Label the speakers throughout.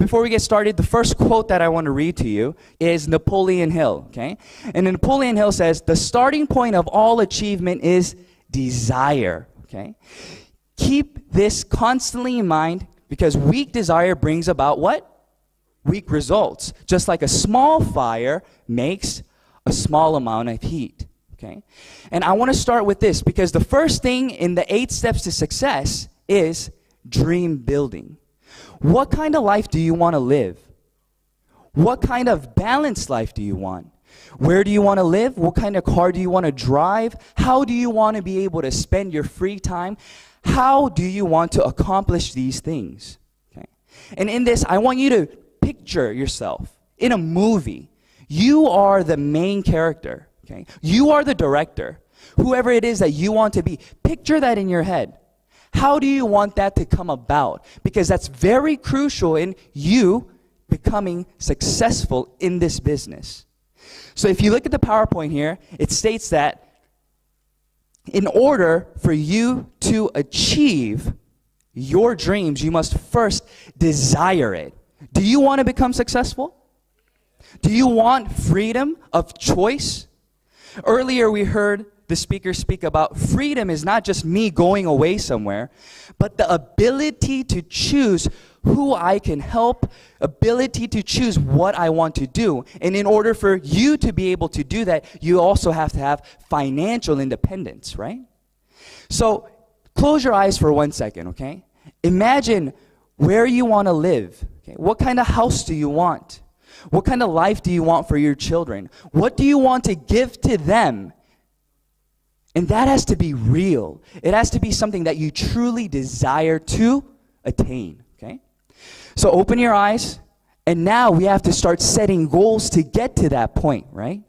Speaker 1: before we get started, the first quote that I want to read to you is Napoleon Hill, okay? And Napoleon Hill says, the starting point of all achievement is desire, okay? Keep this constantly in mind because weak desire brings about what? Weak results. Just like a small fire makes a small amount of heat, okay? And I want to start with this because the first thing in the 8 steps to success is dream building. What kind of life do you want to live? What kind of balanced life do you want? Where do you want to live? What kind of car do you want to drive? How do you want to be able to spend your free time? How do you want to accomplish these things? Okay. And in this, I want you to picture yourself in a movie. You are the main character. Okay. You are the director. Whoever it is that you want to be, picture that in your head. How do you want that to come about? Because that's very crucial in you becoming successful in this business. So if you look at the PowerPoint here, it states that in order for you to achieve your dreams, you must first desire it. Do you want to become successful? Do you want freedom of choice? Earlier we heard the speaker speak about freedom is not just me going away somewhere, but the ability to choose who I can help, ability to choose what I want to do. And in order for you to be able to do that, you also have to have financial independence, right? So close your eyes for 1 second, okay? Imagine where you want to live. Okay? What kind of house do you want? What kind of life do you want for your children? What do you want to give to them? And that has to be real. It has to be something that you truly desire to attain, okay? So open your eyes, and now we have to start setting goals to get to that point, right?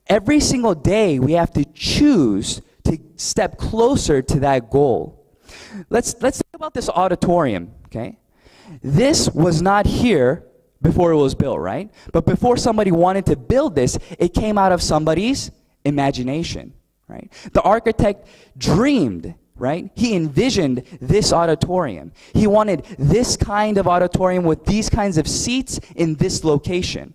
Speaker 1: Every single day, we have to choose to step closer to that goal. Let's think about this auditorium, okay? This was not here before it was built, right? But before somebody wanted to build this, it came out of somebody's imagination. Right? The architect dreamed, right? He envisioned this auditorium. He wanted this kind of auditorium with these kinds of seats in this location.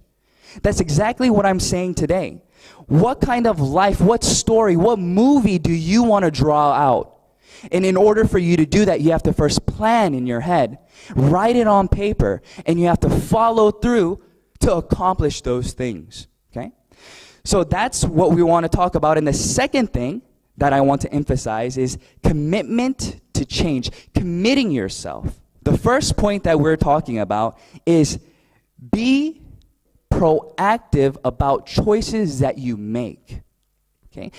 Speaker 1: That's exactly what I'm saying today. What kind of life, what story, what movie do you want to draw out? And in order for you to do that, you have to first plan in your head, write it on paper, and you have to follow through to accomplish those things, okay? So that's what we want to talk about. And the second thing that I want to emphasize is commitment to change, committing yourself. The first point that we're talking about is be proactive about choices that you make. Okay?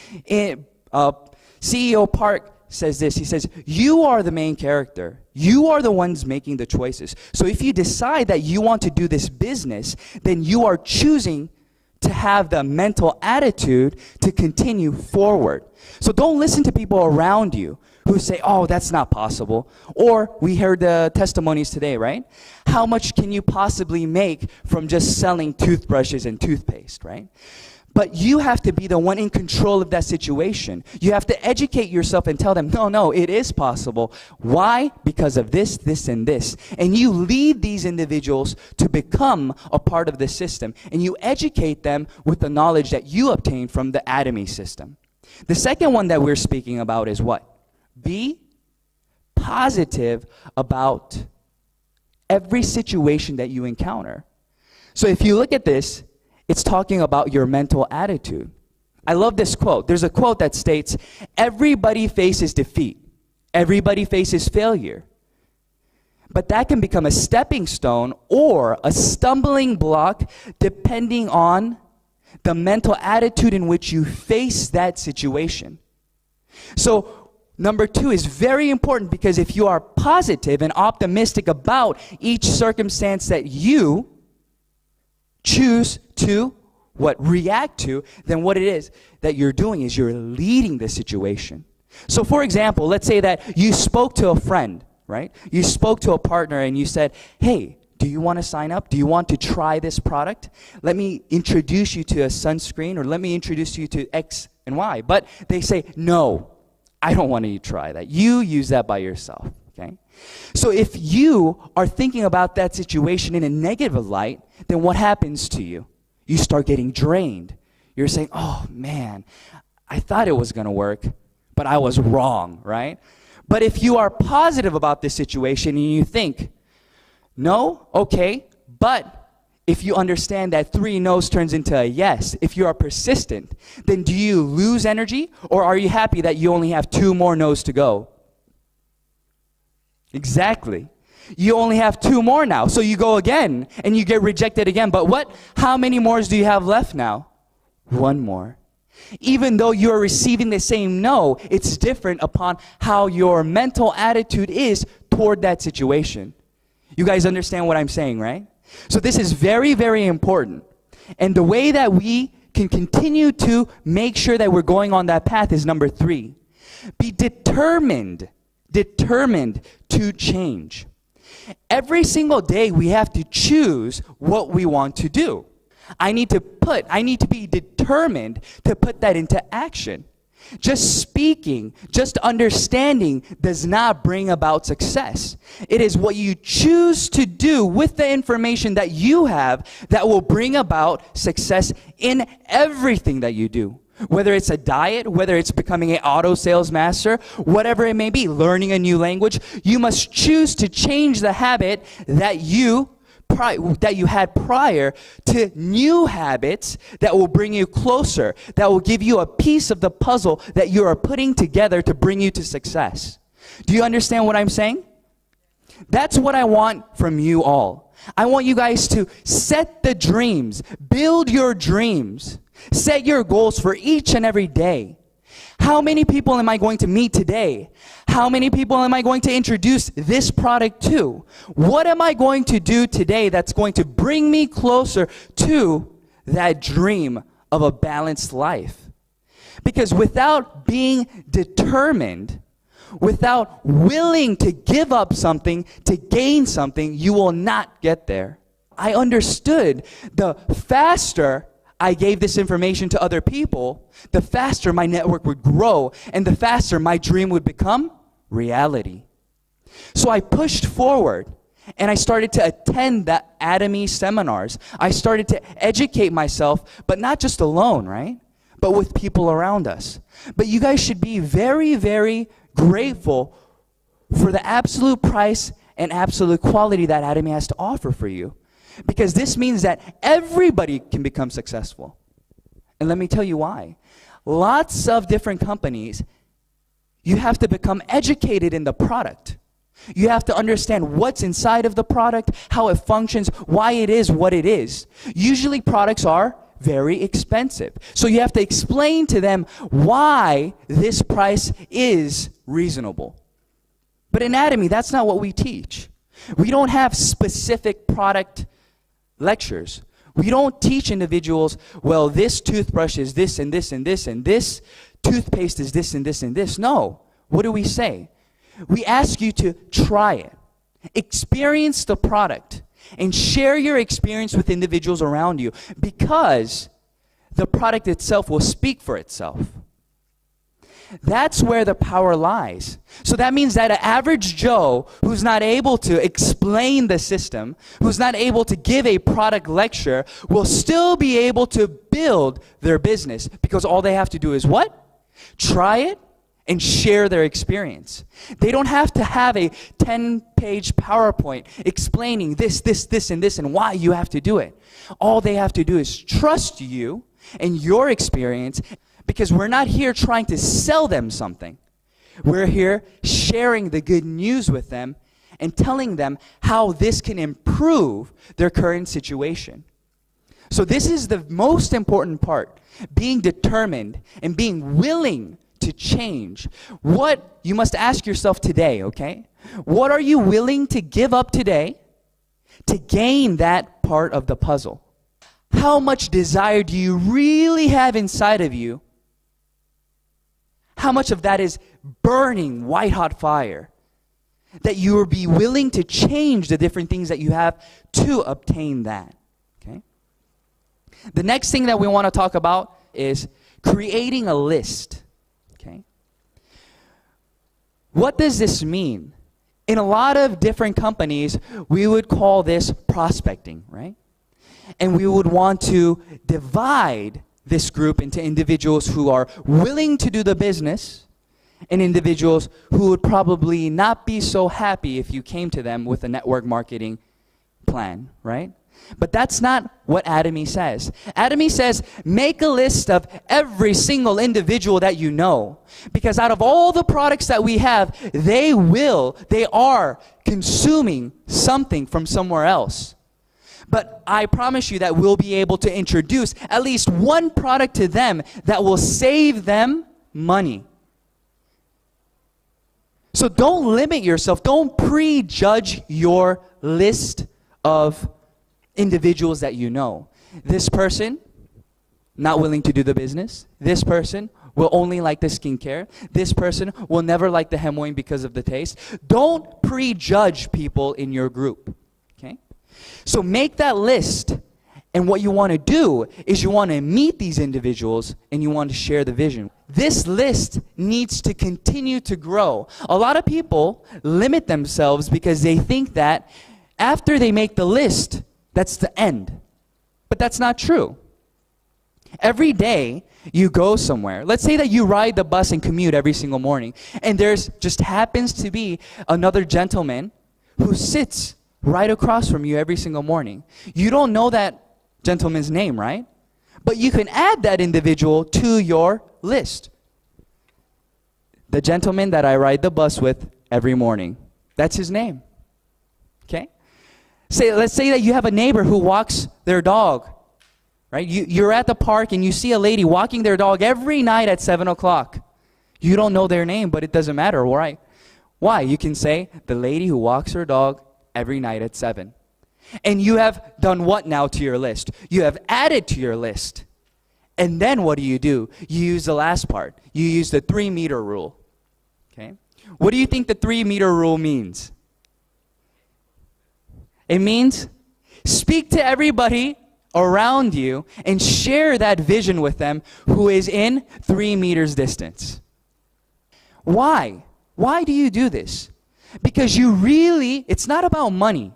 Speaker 1: CEO Park says this. He says, you are the main character. You are the ones making the choices. So if you decide that you want to do this business, then you are choosing to have the mental attitude to continue forward. So don't listen to people around you who say, oh, that's not possible. Or we heard the testimonies today, right? How much can you possibly make from just selling toothbrushes and toothpaste, right? But you have to be the one in control of that situation. You have to educate yourself and tell them, no, it is possible. Why? Because of this, this, and this. And you lead these individuals to become a part of the system. And you educate them with the knowledge that you obtained from the Atomy system. The second one that we're speaking about is what? Be positive about every situation that you encounter. So if you look at this, it's talking about your mental attitude. I love this quote. There's a quote that states, everybody faces defeat. Everybody faces failure. But that can become a stepping stone or a stumbling block depending on the mental attitude in which you face that situation. So number 2 is very important because if you are positive and optimistic about each circumstance that you choose to react to, then what it is that you're doing is you're leading the situation. So for example, let's say that you spoke to a friend, right? You spoke to a partner and you said, hey, do you want to sign up? Do you want to try this product? Let me introduce you to a sunscreen, or let me introduce you to X and Y. But they say, no, I don't want you to try that. You use that by yourself. Okay? So if you are thinking about that situation in a negative light, then what happens to you? You start getting drained. You're saying, oh man, I thought it was going to work, but I was wrong, right? But if you are positive about this situation and you think, no, okay, but if you understand that 3 no's turns into a yes, if you are persistent, then do you lose energy, or are you happy that you only have 2 more no's to go? Exactly. You only have 2 more now. So you go again and you get rejected again. But what? How many more do you have left now? 1 more. Even though you're receiving the same no, it's different upon how your mental attitude is toward that situation. You guys understand what I'm saying, right? So this is very, very important. And the way that we can continue to make sure that we're going on that path is number 3. Be determined to change. Every single day we have to choose what we want to do. I need to be determined to put that into action. Just speaking, just understanding does not bring about success. It is what you choose to do with the information that you have that will bring about success in everything that you do. Whether it's a diet, whether it's becoming an auto sales master, whatever it may be, learning a new language, you must choose to change the habit that you had prior to new habits that will bring you closer, that will give you a piece of the puzzle that you are putting together to bring you to success. Do you understand what I'm saying? That's what I want from you all. I want you guys to set the dreams, build your dreams, set your goals for each and every day. How many people am I going to meet today? How many people am I going to introduce this product to? What am I going to do today that's going to bring me closer to that dream of a balanced life? Because without being determined, without willing to give up something to gain something, you will not get there. I understood the faster I gave this information to other people, the faster my network would grow and the faster my dream would become reality. So I pushed forward and I started to attend the Atomy seminars. I started to educate myself, but not just alone, right? But with people around us. But you guys should be very, very grateful for the absolute price and absolute quality that Atomy has to offer for you. Because this means that everybody can become successful. And let me tell you why. Lots of different companies, you have to become educated in the product. You have to understand what's inside of the product, how it functions, why it is what it is. Usually products are very expensive. So you have to explain to them why this price is reasonable. But in Atomy, that's not what we teach. We don't have specific product lectures. We don't teach individuals, well, this toothbrush is this and this and this and this toothpaste is this and this and this. No. What do we say? We ask you to try it, experience the product, and share your experience with individuals around you, because the product itself will speak for itself. That's where the power lies. So that means that an average Joe who's not able to explain the system, who's not able to give a product lecture, will still be able to build their business, because all they have to do is what? Try it and share their experience. They don't have to have a 10-page PowerPoint explaining this, and this, and why you have to do it. All they have to do is trust you and your experience, because we're not here trying to sell them something. We're here sharing the good news with them and telling them how this can improve their current situation. So this is the most important part, being determined and being willing to change. What you must ask yourself today, okay? What are you willing to give up today to gain that part of the puzzle? How much desire do you really have inside of you? How much of that is burning white-hot fire that you will be willing to change the different things that you have to obtain that? Okay? The next thing that we want to talk about is creating a list. Okay? What does this mean? In a lot of different companies, we would call this prospecting, right? And we would want to divide this group into individuals who are willing to do the business and individuals who would probably not be so happy if you came to them with a network marketing plan, right? But that's not what Atomy says. Atomy says, make a list of every single individual that you know. Because out of all the products that we have, they are consuming something from somewhere else. But I promise you that we'll be able to introduce at least one product to them that will save them money. So don't limit yourself. Don't prejudge your list of individuals that you know. This person, not willing to do the business. This person will only like the skincare. This person will never like the Hemoin because of the taste. Don't prejudge people in your group. Okay? So make that list. And what you want to do is you want to meet these individuals and you want to share the vision. This list needs to continue to grow. A lot of people limit themselves because they think that after they make the list, that's the end. But that's not true. Every day you go somewhere. Let's say that you ride the bus and commute every single morning, and there's just happens to be another gentleman who sits right across from you every single morning. You don't know that gentleman's name, right? But you can add that individual to your list. The gentleman that I ride the bus with every morning. That's his name. Okay? Let's say that you have a neighbor who walks their dog, right? You're at the park and you see a lady walking their dog every night at 7 o'clock. You don't know their name, but it doesn't matter, right? Why? You can say, the lady who walks her dog every night at 7. And you have done what now to your list? You have added to your list. And then what do? You use the last part. You use the 3-meter rule. Okay? What do you think the 3-meter rule means? It means speak to everybody around you and share that vision with them who is in 3 meters distance. Why? Why do you do this? Because it's not about money.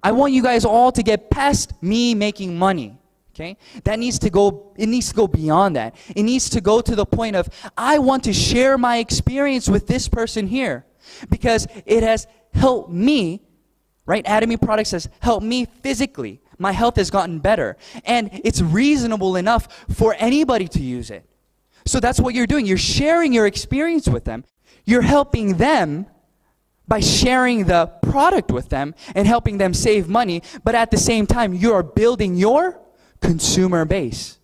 Speaker 1: I want you guys all to get past me making money. Okay? It needs to go beyond that. It needs to go to the point of, I want to share my experience with this person here because it has helped me. Right? Atomy Products has helped me physically. My health has gotten better. And it's reasonable enough for anybody to use it. So that's what you're doing. You're sharing your experience with them. You're helping them by sharing the product with them and helping them save money. But at the same time, you're building your consumer base.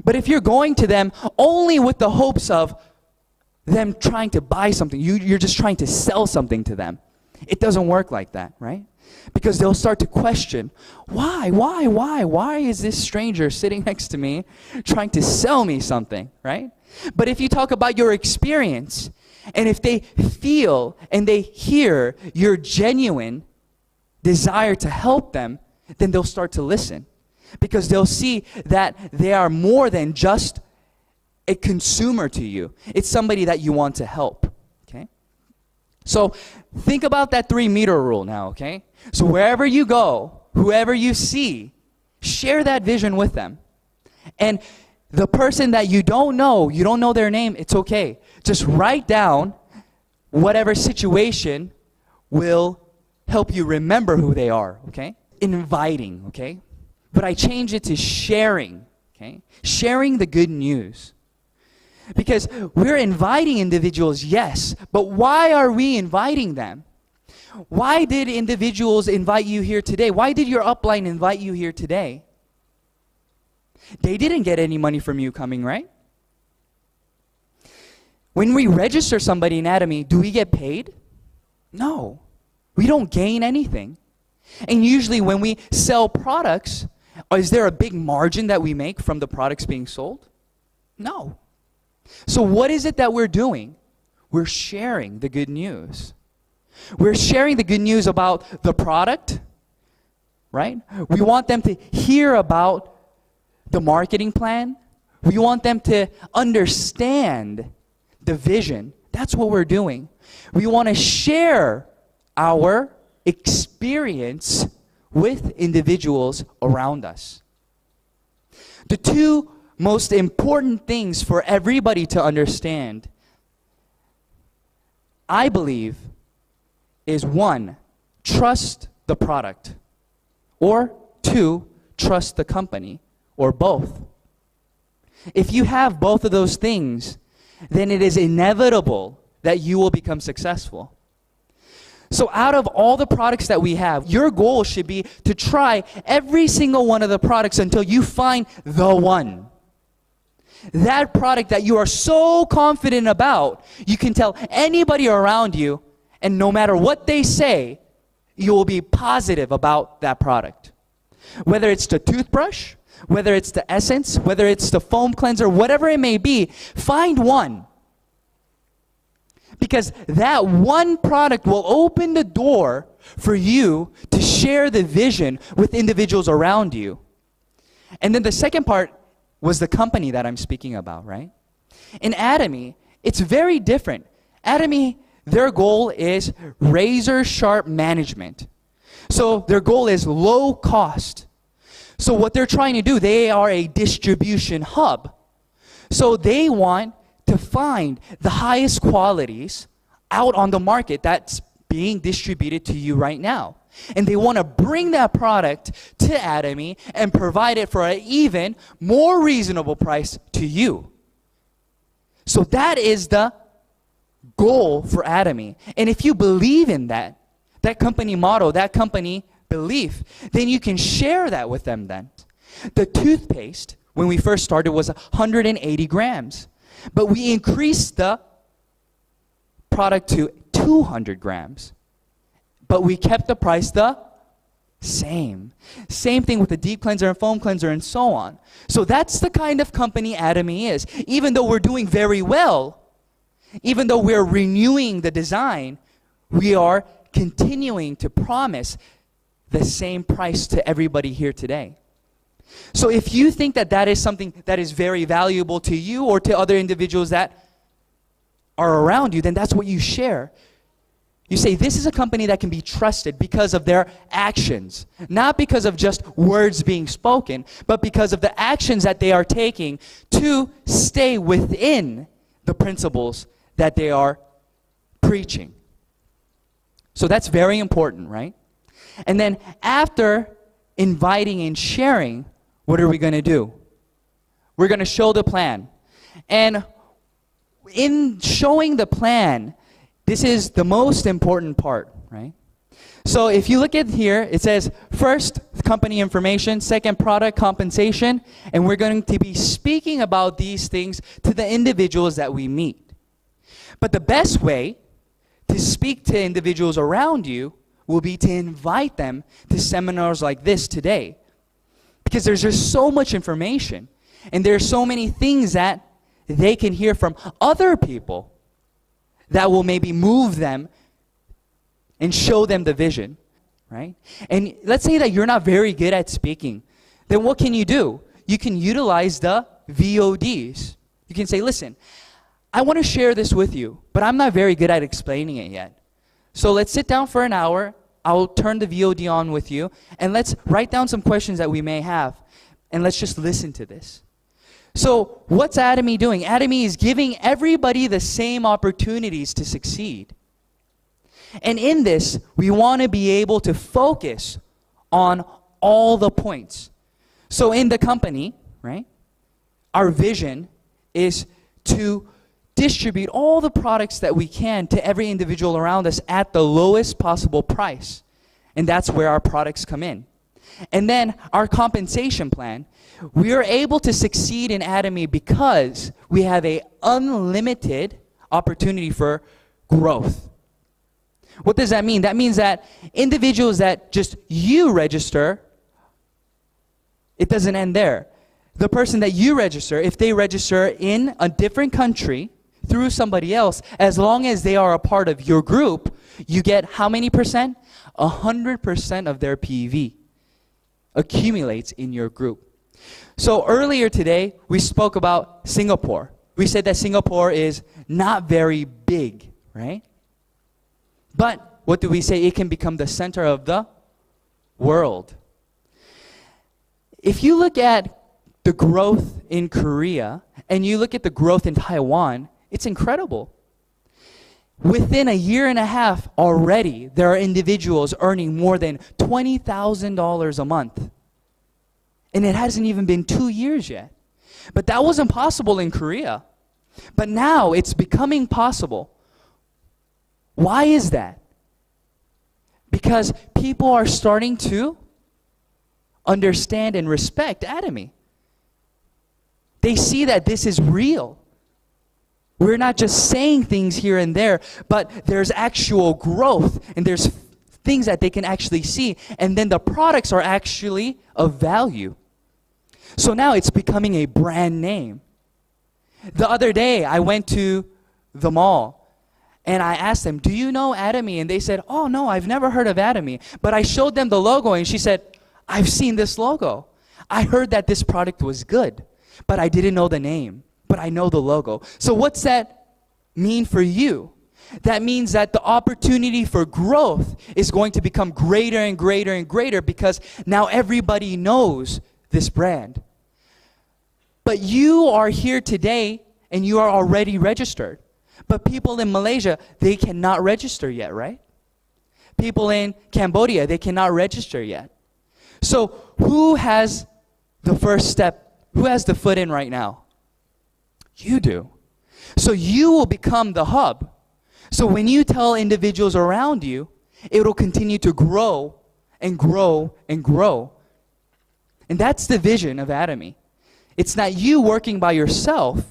Speaker 1: But if you're going to them only with the hopes of them trying to buy something, you're just trying to sell something to them. It doesn't work like that, right? Because they'll start to question, why is this stranger sitting next to me trying to sell me something, right? But if you talk about your experience, and if they feel and they hear your genuine desire to help them, then they'll start to listen. Because they'll see that they are more than just a consumer to you. It's somebody that you want to help, okay? So think about that 3-meter rule now, okay? So wherever you go, whoever you see, share that vision with them. And the person that you don't know their name, it's okay. Just write down whatever situation will help you remember who they are, okay? Inviting, okay? But I change it to sharing, okay? Sharing the good news. Because we're inviting individuals, yes, but why are we inviting them? Why did individuals invite you here today? Why did your upline invite you here today? They didn't get any money from you coming, right? When we register somebody in Atomy, do we get paid? No. We don't gain anything. And usually when we sell products, is there a big margin that we make from the products being sold? No. So what is it that we're doing? We're sharing the good news. We're sharing the good news about the product, right? We want them to hear about the marketing plan. We want them to understand the vision. That's what we're doing. We want to share our experience with individuals around us. The two most important things for everybody to understand, I believe, is one, trust the product, or two, trust the company, or both. If you have both of those things, then it is inevitable that you will become successful. So out of all the products that we have, your goal should be to try every single one of the products until you find the one. That product that you are so confident about, you can tell anybody around you, and no matter what they say, you will be positive about that product. Whether it's the toothbrush, whether it's the essence, whether it's the foam cleanser, whatever it may be, find one. Because that one product will open the door for you to share the vision with individuals around you. And then the second part was the company that I'm speaking about, right? In Atomy, it's very different. Atomy, their goal is razor sharp management. So their goal is low cost. So what they're trying to do, they are a distribution hub. So they want to find the highest qualities out on the market that's being distributed to you right now. And they want to bring that product to Atomy and provide it for an even more reasonable price to you. So that is the goal for Atomy. And if you believe in that company motto, that company belief, then you can share that with them then. The toothpaste, when we first started, was 180 grams. But we increased the product to 200 grams. But we kept the price the same. Same thing with the deep cleanser and foam cleanser and so on. So that's the kind of company Atomy is. Even though we're doing very well, even though we're renewing the design, we are continuing to promise the same price to everybody here today. So if you think that that is something that is very valuable to you or to other individuals that are around you, then that's what you share. You say, this is a company that can be trusted because of their actions. Not because of just words being spoken, but because of the actions that they are taking to stay within the principles that they are preaching. So that's very important, right? And then after inviting and sharing, what are we going to do? We're going to show the plan. And in showing the plan, this is the most important part, right? So if you look at here, it says first, company information, second, product compensation, and we're going to be speaking about these things to the individuals that we meet. But the best way to speak to individuals around you will be to invite them to seminars like this today. Because there's just so much information, and there's so many things that they can hear from other people that will maybe move them and show them the vision, right? And let's say that you're not very good at speaking. Then what can you do? You can utilize the VODs. You can say, listen, I want to share this with you, but I'm not very good at explaining it yet. So let's sit down for an hour. I'll turn the VOD on with you, and let's write down some questions that we may have, and let's just listen to this. So what's Atomy doing? Atomy is giving everybody the same opportunities to succeed. And in this, we want to be able to focus on all the points. So in the company, right, our vision is to distribute all the products that we can to every individual around us at the lowest possible price. And that's where our products come in. And then our compensation plan, we are able to succeed in Atomy because we have an unlimited opportunity for growth. What does that mean? That means that individuals that just you register, it doesn't end there. The person that you register, if they register in a different country through somebody else, as long as they are a part of your group, you get how many percent? 100% of their PV accumulates in your group. So earlier today, we spoke about Singapore. We said that Singapore is not very big, right? But what do we say? It can become the center of the world. If you look at the growth in Korea and you look at the growth in Taiwan, it's incredible. Within a year and a half already, there are individuals earning more than $20,000 a month. And it hasn't even been 2 years yet. But that wasn't possible in Korea. But now it's becoming possible. Why is that? Because people are starting to understand and respect Atomy. They see that this is real. We're not just saying things here and there, but there's actual growth and there's things that they can actually see, and then the products are actually of value. So now it's becoming a brand name. The other day, I went to the mall and I asked them, do you know Atomy? And they said, oh no, I've never heard of Atomy. But I showed them the logo and she said, I've seen this logo. I heard that this product was good, but I didn't know the name. But I know the logo. So what's that mean for you? That means that the opportunity for growth is going to become greater and greater and greater because now everybody knows this brand. But you are here today and you are already registered. But people in Malaysia, they cannot register yet, right? People in Cambodia, they cannot register yet. So who has the first step? Who has the foot in right now? You do. So you will become the hub. So when you tell individuals around you, it will continue to grow and grow and grow. And that's the vision of Atomy. It's not you working by yourself,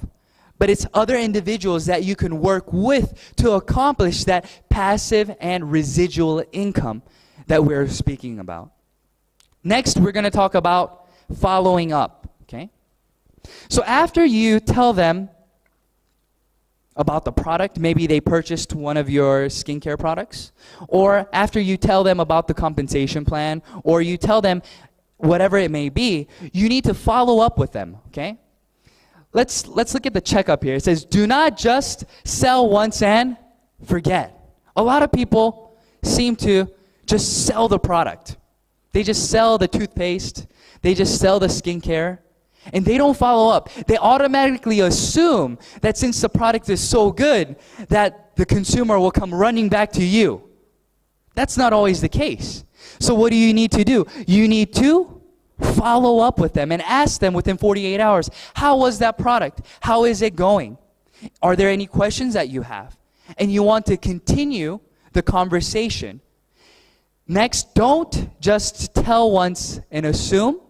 Speaker 1: but it's other individuals that you can work with to accomplish that passive and residual income that we're speaking about. Next, we're going to talk about following up, okay? So after you tell them about the product, maybe they purchased one of your skincare products, or after you tell them about the compensation plan, or you tell them whatever it may be, you need to follow up with them, okay? Let's look at the checkup here. It says, do not just sell once and forget. A lot of people seem to just sell the product. They just sell the toothpaste. They just sell the skincare. And they don't follow up. They automatically assume that since the product is so good, that the consumer will come running back to you. That's not always the case. So what do you need to do? You need to follow up with them and ask them within 48 hours, how was that product? How is it going? Are there any questions that you have? And you want to continue the conversation. Next, don't just tell once and assume.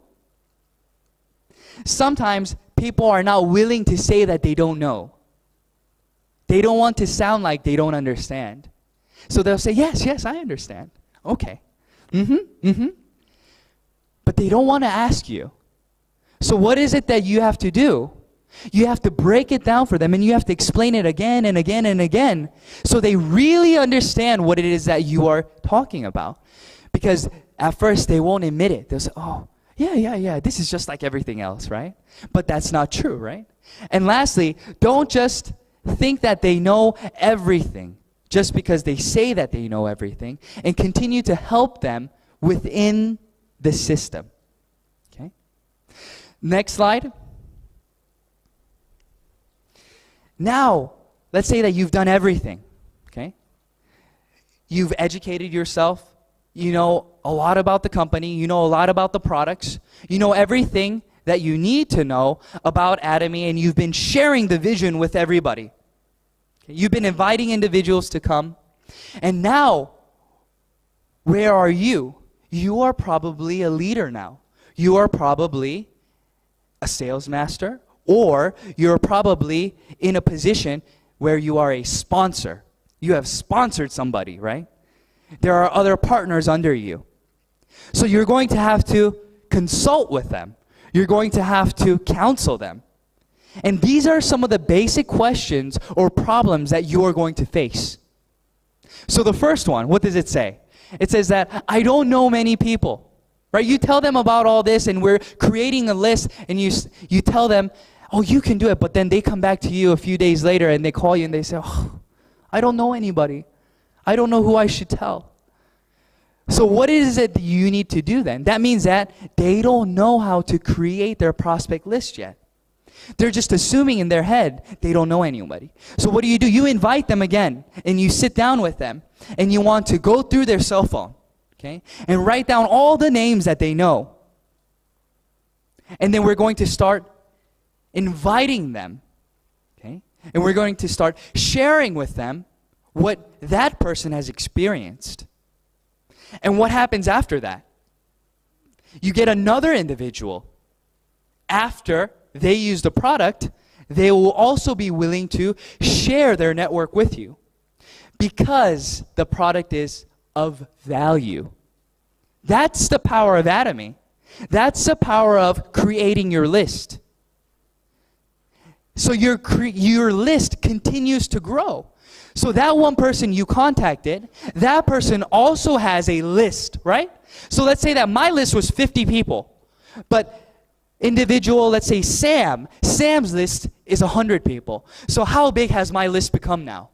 Speaker 1: Sometimes people are not willing to say that they don't know. They don't want to sound like they don't understand. So they'll say, yes, I understand. Okay. But they don't want to ask you. So what is it that you have to do? You have to break it down for them and you have to explain it again and again and again so they really understand what it is that you are talking about. Because at first they won't admit it. They'll say, oh, yeah, this is just like everything else, right? But that's not true, right? And lastly, don't just think that they know everything just because they say that they know everything, and continue to help them within the system. Okay? Next slide. Now, let's say that you've done everything, okay? You've educated yourself. You know a lot about the company. You know a lot about the products. You know everything that you need to know about Atomy, and you've been sharing the vision with everybody. Okay? You've been inviting individuals to come. And now, where are you? You are probably a leader now. You are probably a sales master, or you're probably in a position where you are a sponsor. You have sponsored somebody, right? There are other partners under you. So you're going to have to consult with them. You're going to have to counsel them. And these are some of the basic questions or problems that you are going to face. So the first one, what does it say? It says that I don't know many people, right? You tell them about all this and we're creating a list and you tell them, oh, you can do it. But then they come back to you a few days later and they call you and they say, oh, I don't know anybody. I don't know who I should tell. So what is it that you need to do then? That means that they don't know how to create their prospect list yet. They're just assuming in their head they don't know anybody. So what do? You invite them again, and you sit down with them, and you want to go through their cell phone, okay, and write down all the names that they know. And then we're going to start inviting them, okay, and we're going to start sharing with them what that person has experienced. And what happens after that? You get another individual. After they use the product, they will also be willing to share their network with you because the product is of value. That's the power of Atomy. That's the power of creating your list. So your list continues to grow. So that one person you contacted, that person also has a list, right? So let's say that my list was 50 people, but individual, let's say Sam's list is 100 people. So how big has my list become now?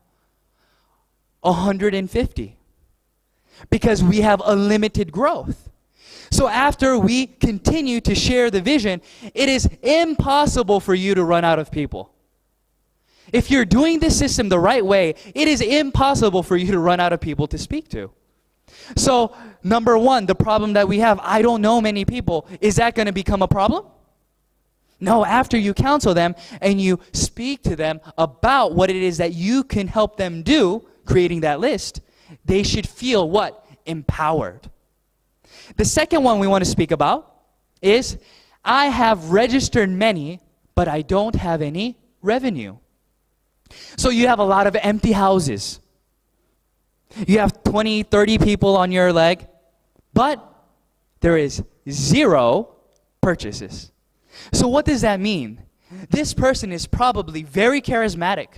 Speaker 1: 150. Because we have unlimited growth. So after we continue to share the vision, it is impossible for you to run out of people. If you're doing this system the right way, it is impossible for you to run out of people to speak to. So, number one, the problem that we have, I don't know many people, is that going to become a problem? No, after you counsel them and you speak to them about what it is that you can help them do, creating that list, they should feel what? Empowered. The second one we want to speak about is, I have registered many, but I don't have any revenue. So you have a lot of empty houses. You have 20, 30 people on your leg, but there is 0 purchases. So what does that mean? This person is probably very charismatic.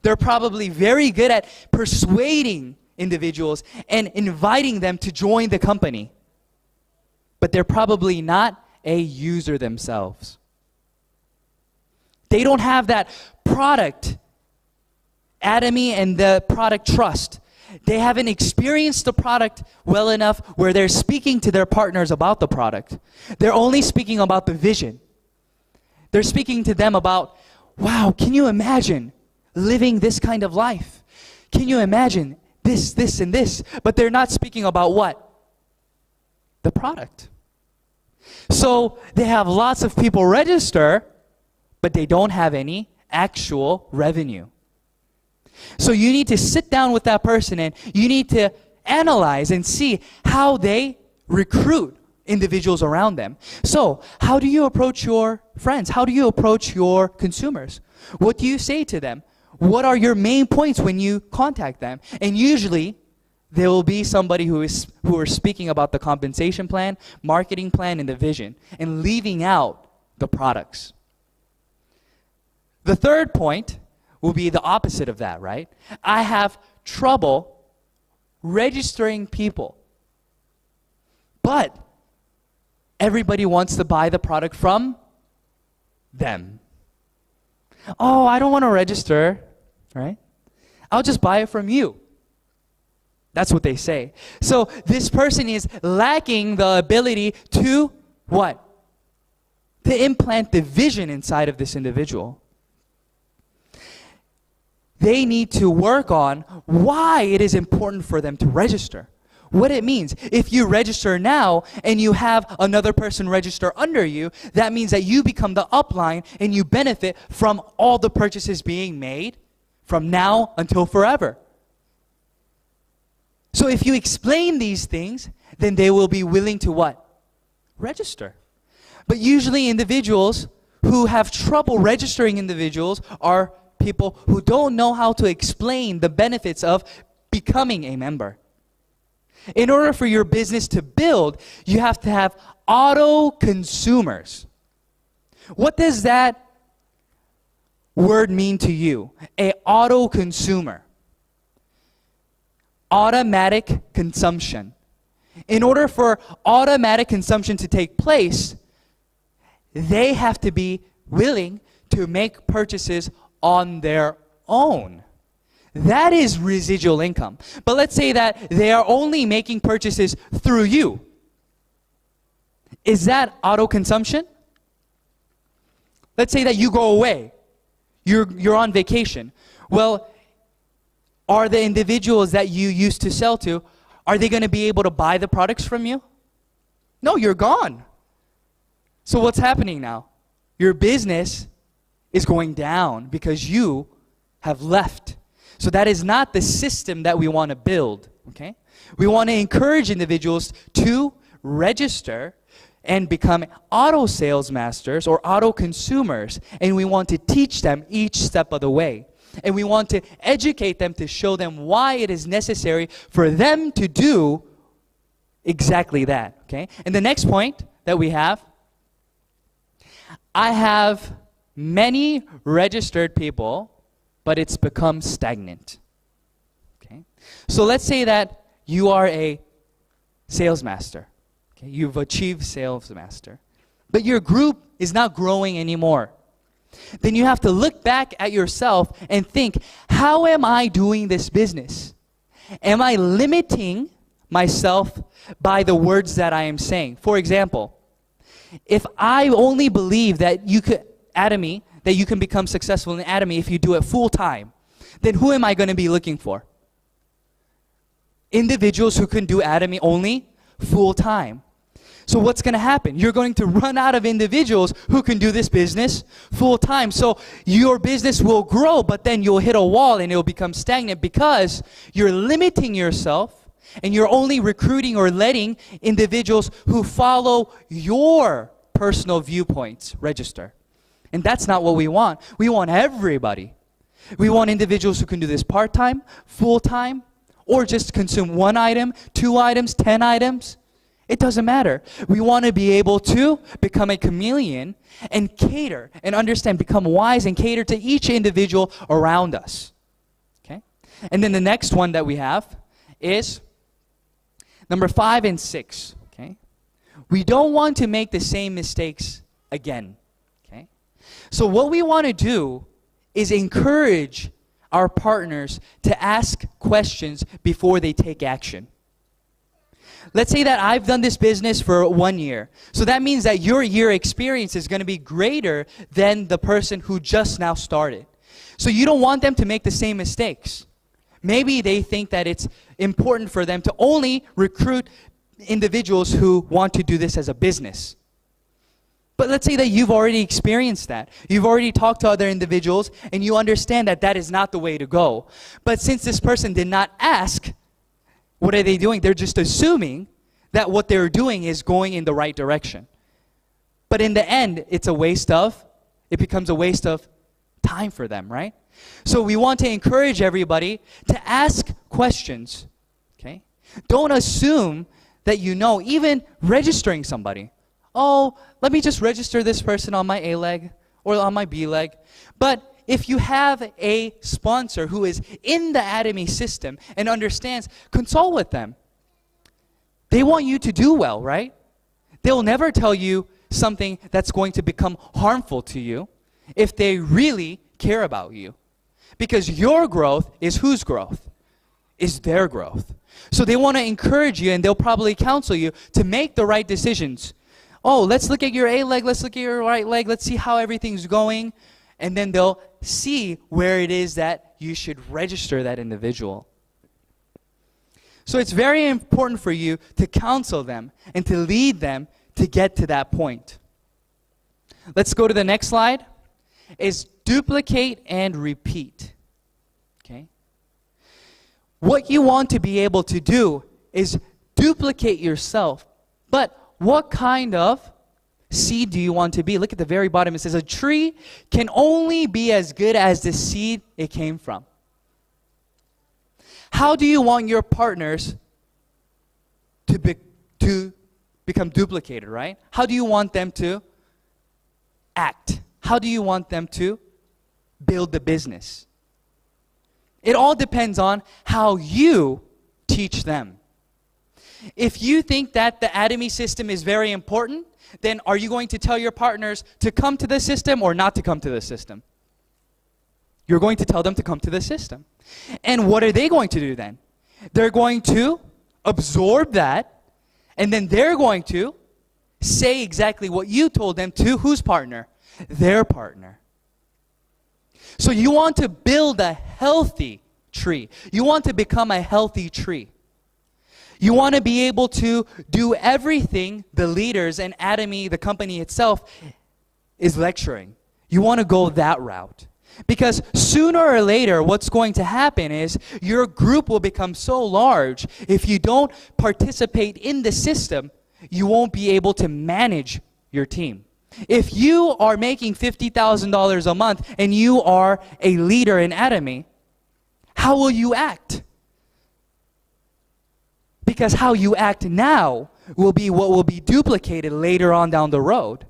Speaker 1: They're probably very good at persuading individuals and inviting them to join the company. But they're probably not a user themselves. They don't have that product Atomy and the product trust. They haven't experienced the product well enough where they're speaking to their partners about the product. They're only speaking about the vision. They're speaking to them about, wow, can you imagine living this kind of life? Can you imagine this, this, and this? But they're not speaking about what? The product. So they have lots of people register, but they don't have any actual revenue. So you need to sit down with that person and you need to analyze and see how they recruit individuals around them. So how do you approach your friends? How do you approach your consumers? What do you say to them? What are your main points when you contact them? And usually there will be somebody who are speaking about the compensation plan, marketing plan, and the vision, and leaving out the products. The third point will be the opposite of that, right? I have trouble registering people, but everybody wants to buy the product from them. Oh, I don't want to register, right? I'll just buy it from you. That's what they say. So this person is lacking the ability to what? To implant the vision inside of this individual. They need to work on why it is important for them to register. What it means. If you register now and you have another person register under you, that means that you become the upline and you benefit from all the purchases being made from now until forever. So if you explain these things, then they will be willing to what? Register. But usually individuals who have trouble registering individuals are people who don't know how to explain the benefits of becoming a member. In order for your business to build, you have to have auto consumers. What does that word mean to you? A auto consumer. Automatic consumption. In order for automatic consumption to take place, they have to be willing to make purchases on their own. that is residual income. But let's say that they are only making purchases through you. Is that auto consumption? Let's say that you go away. You're on vacation. Well, are the individuals that you used to sell to, are they going to be able to buy the products from you? No, you're gone. So what's happening now? Your business is going down because you have left. So that is not the system that we want to build, okay? We want to encourage individuals to register and become auto sales masters or auto consumers, and we want to teach them each step of the way. And we want to educate them to show them why it is necessary for them to do exactly that, okay? And the next point that we have, I have many registered people, but it's become stagnant, okay? So let's say that you are a sales master, okay? You've achieved sales master, but your group is not growing anymore. Then you have to look back at yourself and think, how am I doing this business? Am I limiting myself by the words that I am saying? For example, if I only believe that you could, Atomy, that you can become successful in Atomy if you do it full time, then who am I going to be looking for? Individuals who can do Atomy only full time. So what's going to happen? You're going to run out of individuals who can do this business full time. So your business will grow, but then you'll hit a wall and it'll become stagnant because you're limiting yourself and you're only recruiting or letting individuals who follow your personal viewpoints register. And that's not what we want. We want everybody. We want individuals who can do this part-time, full-time, or just consume 1 item, 2 items, 10 items. It doesn't matter. We want to be able to become a chameleon and cater and understand, become wise and cater to each individual around us. Okay? And then the next one that we have is number 5 and 6. Okay? We don't want to make the same mistakes again. Okay? So what we want to do is encourage our partners to ask questions before they take action. Let's say that I've done this business for 1 year. So that means that your year experience is going to be greater than the person who just now started. So you don't want them to make the same mistakes. Maybe they think that it's important for them to only recruit individuals who want to do this as a business. But let's say that you've already experienced that. You've already talked to other individuals and you understand that that is not the way to go. But since this person did not ask, what are they doing? They're just assuming that what they're doing is going in the right direction. But in the end, it becomes a waste of time for them, right? So we want to encourage everybody to ask questions, okay? Don't assume that you know, even registering somebody. Oh, let me just register this person on my A leg or on my B leg. But if you have a sponsor who is in the Atomy system and understands, consult with them. They want you to do well, right? They'll never tell you something that's going to become harmful to you if they really care about you. Because your growth is whose growth? Is their growth. So they want to encourage you and they'll probably counsel you to make the right decisions. Oh, let's look at your A leg, let's look at your right leg, let's see how everything's going. And then they'll see where it is that you should register that individual. So it's very important for you to counsel them and to lead them to get to that point. Let's go to the next slide. Is duplicate and repeat. Okay? What you want to be able to do is duplicate yourself. But what kind of seed do you want to be? Look at the very bottom. It says a tree can only be as good as the seed it came from. How do you want your partners to become duplicated, right? How do you want them to act? How do you want them to build the business? It all depends on how you teach them. If you think that the Atomy system is very important, then are you going to tell your partners to come to the system or not to come to the system? You're going to tell them to come to the system. And what are they going to do then? They're going to absorb that, and then they're going to say exactly what you told them to whose partner? Their partner. So you want to build a healthy tree. You want to become a healthy tree. You want to be able to do everything the leaders and Atomy, the company itself, is lecturing. You want to go that route. Because sooner or later, what's going to happen is your group will become so large, if you don't participate in the system, you won't be able to manage your team. If you are making $50,000 a month and you are a leader in Atomy, how will you act? Because how you act now will be what will be duplicated later on down the road.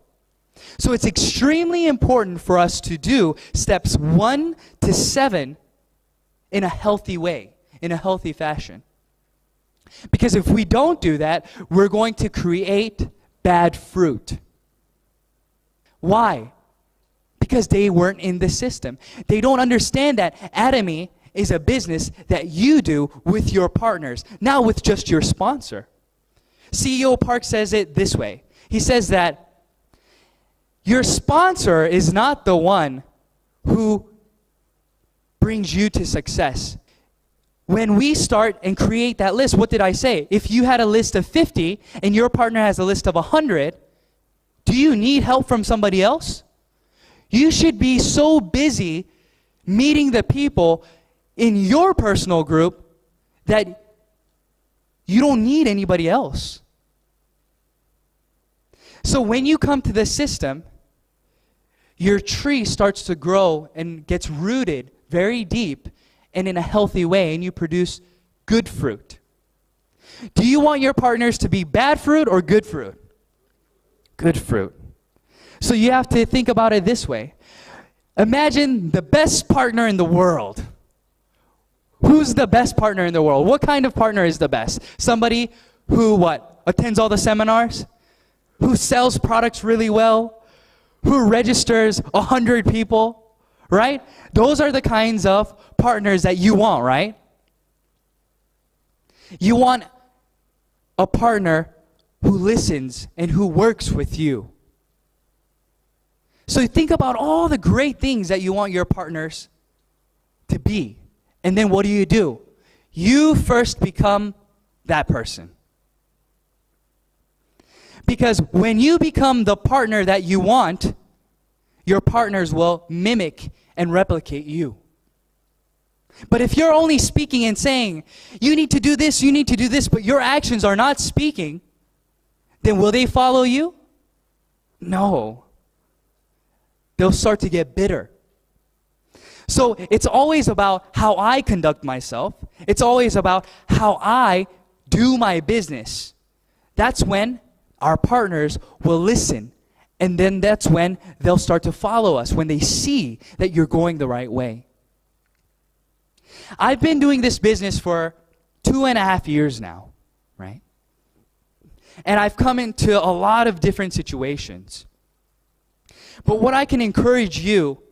Speaker 1: So it's extremely important for us to do steps 1 to 7 in a healthy way, in a healthy fashion. Because if we don't do that, we're going to create bad fruit. Why? Because they weren't in the system. They don't understand that Atomy is a business that you do with your partners, not with just your sponsor. CEO Park says it this way. He says that your sponsor is not the one who brings you to success. When we start and create that list, what did I say? If you had a list of 50 and your partner has a list of 100, do you need help from somebody else? You should be so busy meeting the people in your personal group that you don't need anybody else. So when you come to the system, your tree starts to grow and gets rooted very deep and in a healthy way, and you produce good fruit. Do you want your partners to be bad fruit or good fruit? Good fruit. So you have to think about it this way. Imagine the best partner in the world. Who's the best partner in the world? What kind of partner is the best? Somebody who what? Attends all the seminars? Who sells products really well? Who registers 100 people? Right? Those are the kinds of partners that you want, right? You want a partner who listens and who works with you. So think about all the great things that you want your partners to be. And then what do? You first become that person. Because when you become the partner that you want, your partners will mimic and replicate you. But if you're only speaking and saying, you need to do this, but your actions are not speaking, then will they follow you? No. They'll start to get bitter. So it's always about how I conduct myself. It's always about how I do my business. That's when our partners will listen. And then that's when they'll start to follow us, when they see that you're going the right way. I've been doing this business for 2.5 years now, right? And I've come into a lot of different situations. But what I can encourage you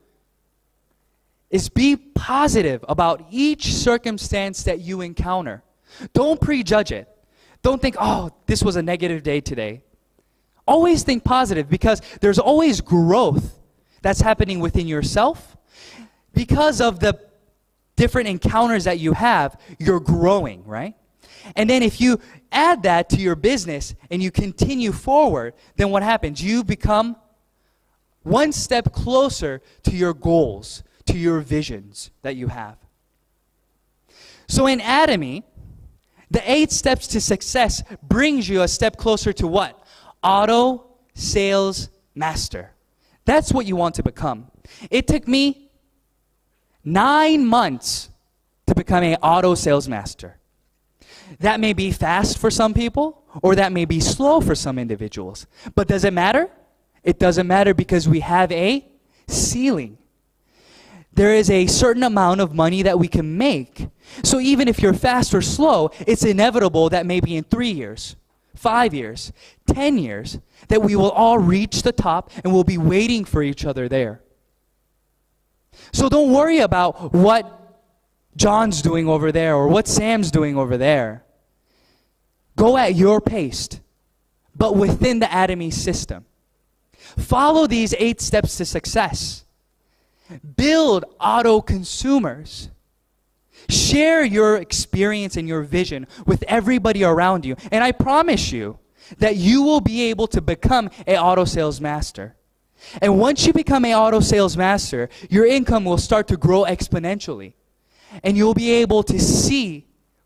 Speaker 1: is be positive about each circumstance that you encounter. Don't prejudge it. Don't think, oh, this was a negative day today. Always think positive, because there's always growth that's happening within yourself. Because of the different encounters that you have, you're growing, right? And then if you add that to your business and you continue forward, then what happens? You become one step closer to your goals, to your visions that you have. So in Atomy, the 8 steps to success brings you a step closer to what? Auto sales master. That's what you want to become. It took me 9 months to become an auto sales master. That may be fast for some people, or that may be slow for some individuals. But does it matter? It doesn't matter, because we have a ceiling. There is a certain amount of money that we can make. So even if you're fast or slow, it's inevitable that maybe in 3 years, 5 years, 10 years, that we will all reach the top and we'll be waiting for each other there. So don't worry about what John's doing over there or what Sam's doing over there. Go at your pace, but within the Atomy system. Follow these 8 steps to success. Build auto consumers. Share your experience and your vision with everybody around you. And I promise you that you will be able to become an auto sales master. And once you become an auto sales master, your income will start to grow exponentially. And you'll be able to see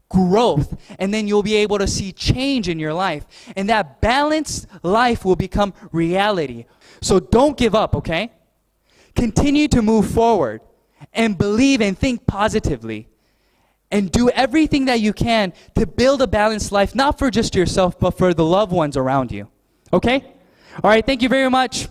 Speaker 1: growth, and then you'll be able to see change in your life. And that balanced life will become reality. So don't give up, okay? Continue to move forward and believe and think positively. And do everything that you can to build a balanced life, not for just yourself, but for the loved ones around you. Okay? All right, thank you very much.